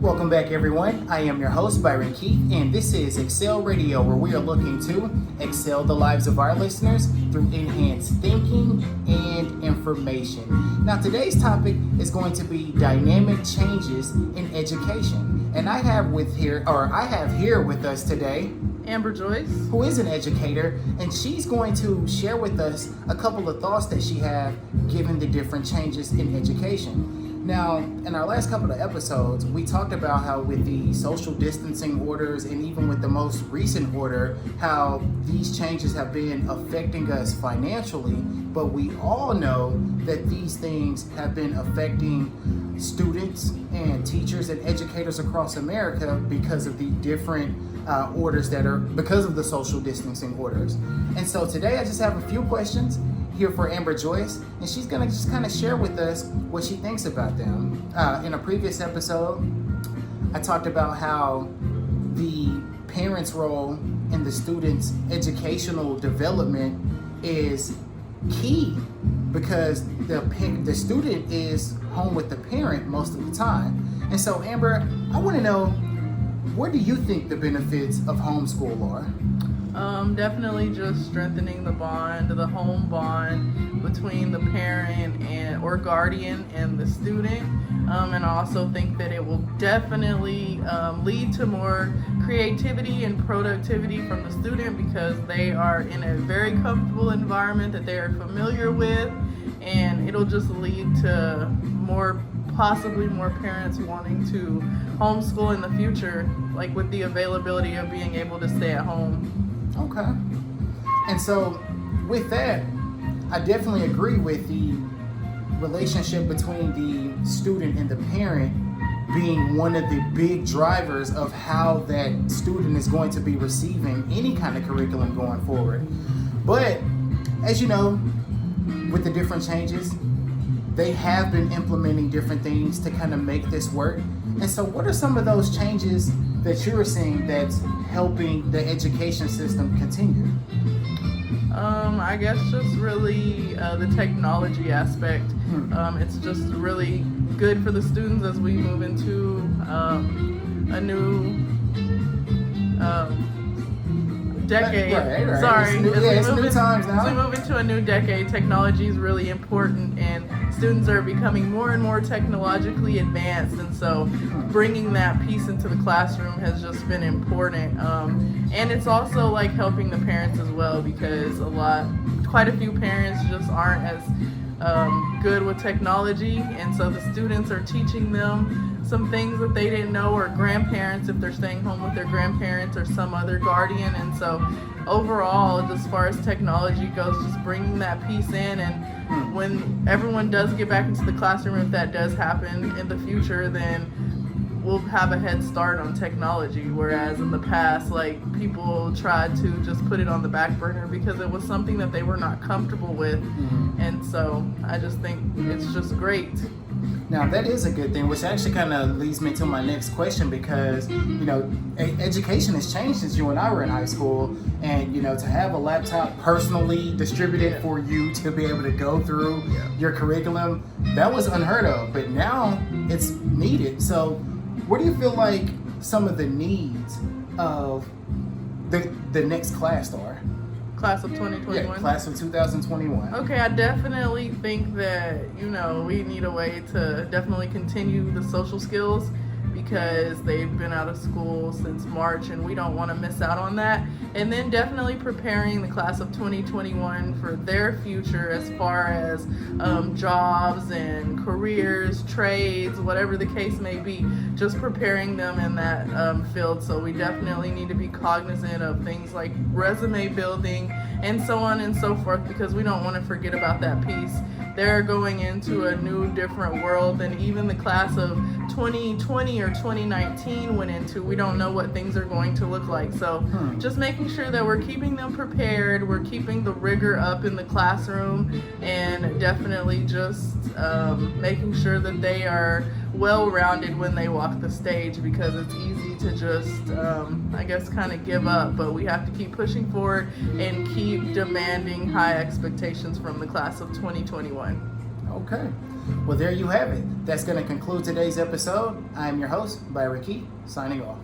Welcome back, everyone. I am your host, Byron Keith, and this is Excel Radio, where we are looking to excel the lives of our listeners through enhanced thinking and information. Now, today's topic is going to be dynamic changes in education, and I have here with us today Joyce, who is an educator, and she's going to share with us a couple of thoughts that she has given the different changes in education. Now, in our last couple of episodes, we talked about how with the social distancing orders and even with the most recent order, how these changes have been affecting us financially, but we all know that these things have been affecting students and teachers and educators across America because of the different orders that are because of the social distancing orders. And so today I just have a few questions here for Joyce, and she's gonna just kind of share with us what she thinks about them. In a previous episode, I talked about how the parents' role in the student's educational development is key because the student is home with the parent most of the time. And so, Amber, I want to know, what do you think the benefits of homeschool are? Definitely just strengthening the home bond between the parent or guardian and the student. And I also think that it will definitely lead to more creativity and productivity from the student because they are in a very comfortable environment that they are familiar with, and it'll just lead to possibly more parents wanting to homeschool in the future, like with the availability of being able to stay at home. Okay. And so with that, I definitely agree with the relationship between the student and the parent being one of the big drivers of how that student is going to be receiving any kind of curriculum going forward. But as you know, with the different changes, they have been implementing different things to kind of make this work. And so what are some of those changes that you're seeing that's helping the education system continue? I guess just really the technology aspect. It's just really good for the students as we move into a new decade. Right. Sorry. It's new times now. As we move into a new decade, technology is really important, and students are becoming more and more technologically advanced, and so bringing that piece into the classroom has just been important. And it's also like helping the parents as well, because quite a few parents just aren't as good with technology, and so the students are teaching them some things that they didn't know, or grandparents if they're staying home with their grandparents or some other guardian. And so overall, as far as technology goes, just bringing that piece in, and when everyone does get back into the classroom, if that does happen in the future, then we'll have a head start on technology, whereas in the past, like, people tried to just put it on the back burner because it was something that they were not comfortable with. And so I just think it's just great. Now, that is a good thing, which actually kind of leads me to my next question, because, education has changed since you and I were in high school, and, to have a laptop personally distributed for you to be able to go through your curriculum, that was unheard of, but now it's needed. So what do you feel like some of the needs of the next class are? Class of 2021? Yeah, class of 2021. Okay, I definitely think that, we need a way to definitely continue the social skills, because they've been out of school since March and we don't want to miss out on that. And then definitely preparing the class of 2021 for their future as far as jobs and careers, trades, whatever the case may be, just preparing them in that field. So we definitely need to be cognizant of things like resume building and so on and so forth, because we don't want to forget about that piece. They're going into a new, different world than even the class of 2020 or 2019 went into. We don't know what things are going to look like. So just making sure that we're keeping them prepared, we're keeping the rigor up in the classroom, and definitely just making sure that they are well-rounded when they walk the stage, because it's easy to just, kind of give up. But we have to keep pushing forward and keep demanding high expectations from the class of 2021. Okay. Well, there you have it. That's going to conclude today's episode. I'm your host, Byron Key, signing off.